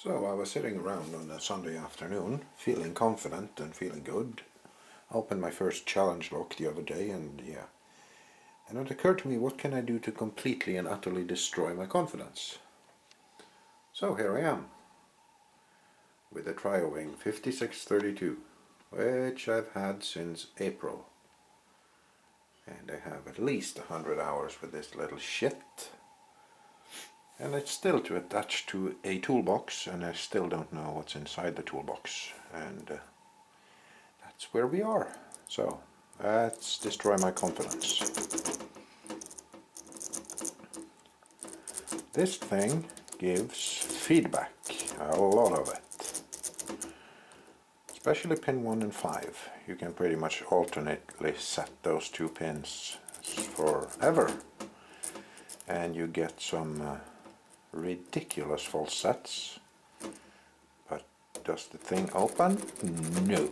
So I was sitting around on a Sunday afternoon, feeling confident and feeling good. I opened my first challenge lock the other day and it occurred to me, what can I do to completely and utterly destroy my confidence? So here I am, with a Trioving 5632, which I've had since April. And I have at least 100 hours with this little shit. And it's still to attach to a toolbox, and I still don't know what's inside the toolbox. And that's where we are. So let's destroy my confidence. This thing gives feedback, a lot of it. Especially pin 1 and 5. You can pretty much alternately set those two pins forever. And you get some ridiculous false sets. But does the thing open? No.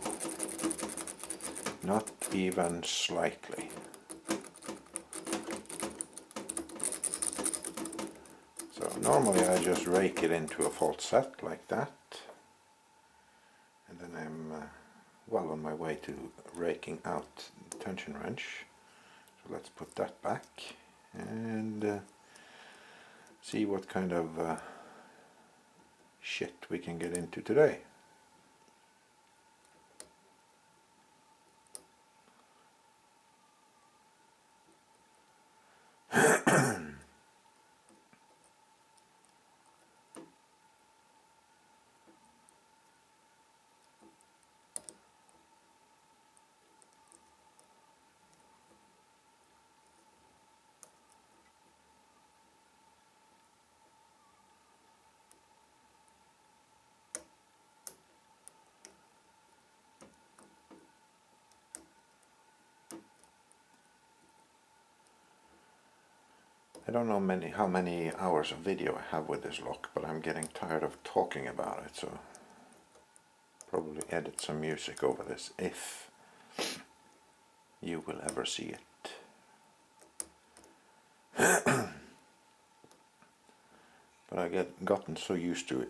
Not even slightly. So normally I just rake it into a false set like that. And then I'm well on my way to raking out the tension wrench. So let's put that back and see what kind of shit we can get into today. I don't know how many hours of video I have with this lock, but I'm getting tired of talking about it, so probably edit some music over this if you will ever see it. But I gotten so used to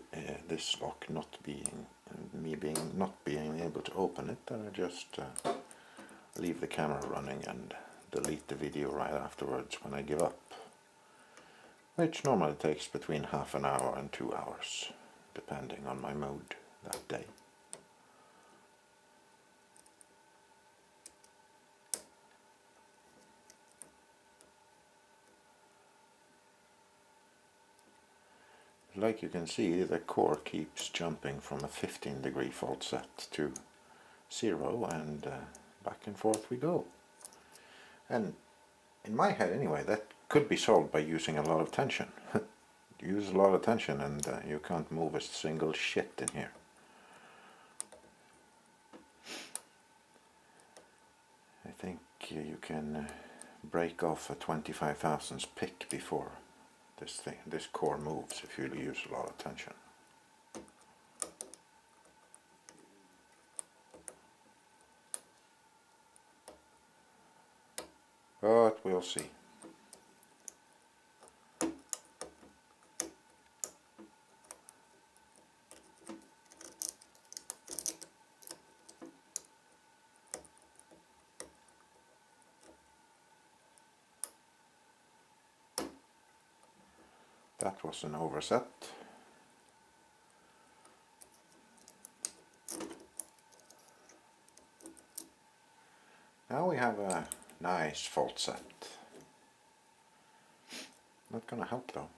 this lock not being able to open it that I just leave the camera running and delete the video right afterwards when I give up. Which normally takes between half an hour and 2 hours, depending on my mood that day. Like you can see, the core keeps jumping from a 15-degree fault set to 0, and back and forth we go. And in my head anyway, that could be solved by using a lot of tension. Use a lot of tension and you can't move a single shit in here. I think you can break off a 25 thousandths pick before this core moves if you use a lot of tension. But we'll see. That was an overset. Now we have a nice fault set. Not gonna help though.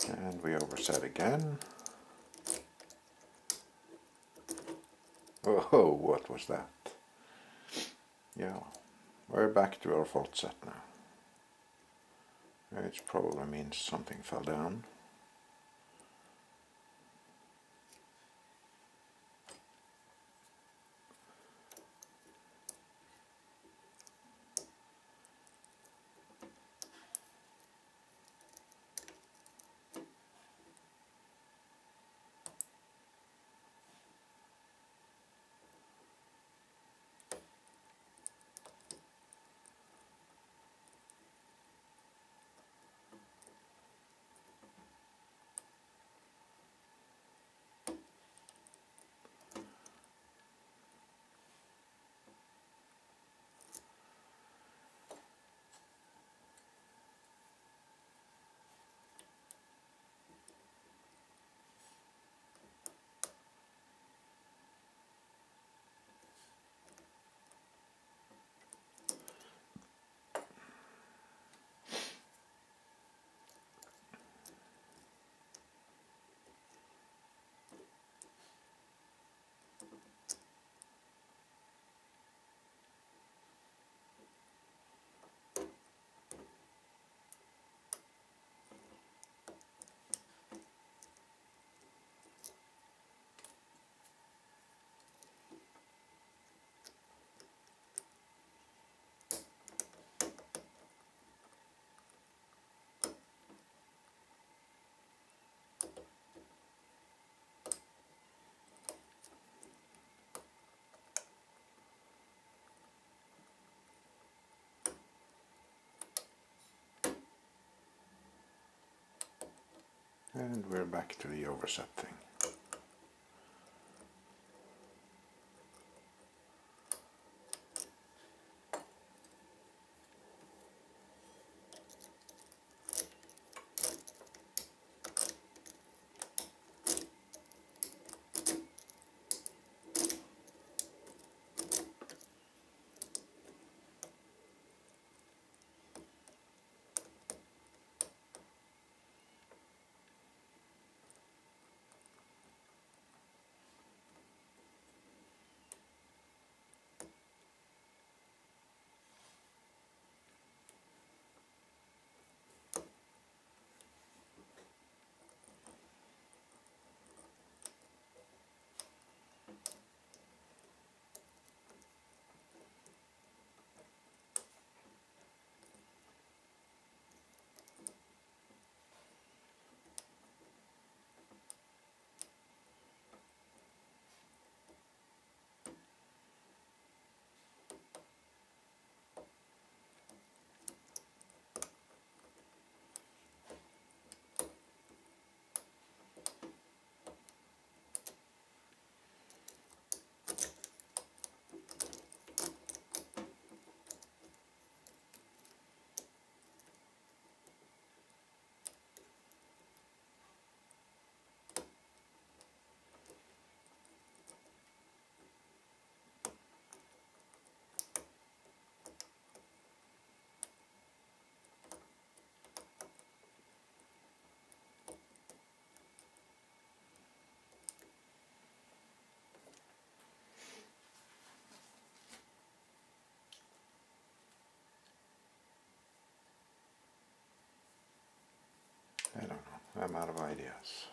And we overset again. Oh, what was that? Yeah, we're back to our fault set now. It probably means something fell down. And we're back to the overset thing. I don't know, I'm out of ideas.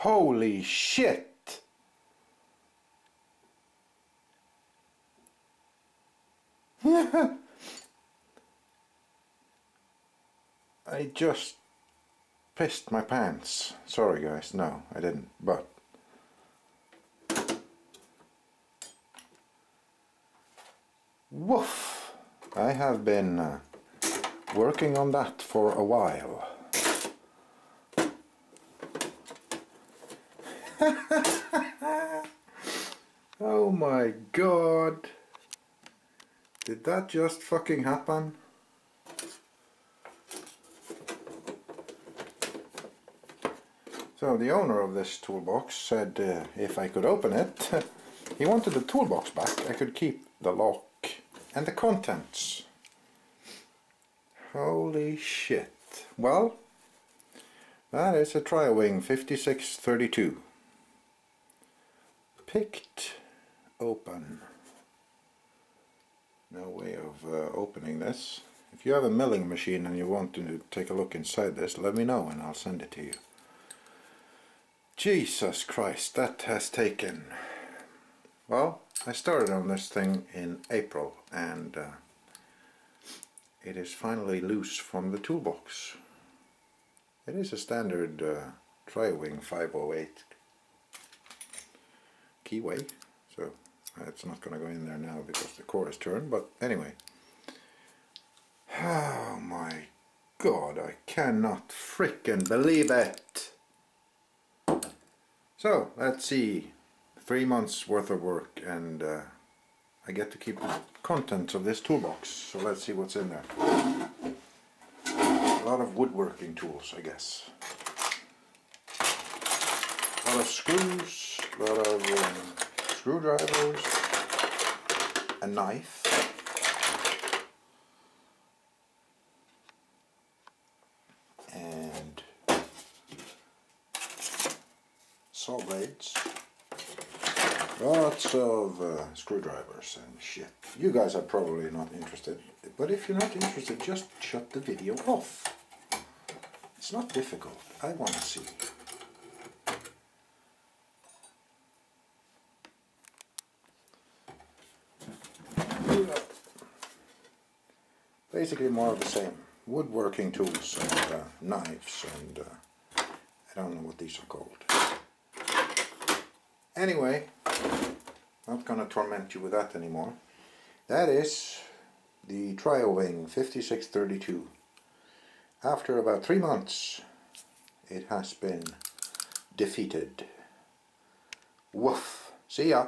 Holy shit! I just pissed my pants. Sorry guys, no I didn't, but woof! I have been working on that for a while. Oh my god! Did that just fucking happen? So the owner of this toolbox said if I could open it, he wanted the toolbox back. I could keep the lock and the contents. Holy shit. Well, that is a Trioving 5632. Picked open. No way of opening this. If you have a milling machine and you want to take a look inside this, let me know and I'll send it to you. Jesus Christ, that has taken... Well, I started on this thing in April and it is finally loose from the toolbox. It is a standard Trioving 508 keyway, so it's not going to go in there now because the core is turned, but anyway. Oh my god, I cannot frickin' believe it! So, let's see, 3 months worth of work and I get to keep the contents of this toolbox, so let's see what's in there. A lot of woodworking tools, I guess. A lot of screws, a lot of screwdrivers, a knife, and saw blades, lots of screwdrivers and shit. You guys are probably not interested, but if you're not interested, just shut the video off. It's not difficult. I want to see. Basically more of the same. Woodworking tools and knives and I don't know what these are called. Anyway, not gonna torment you with that anymore. That is the Trioving 5632. After about 3 months, it has been defeated. Woof. See ya.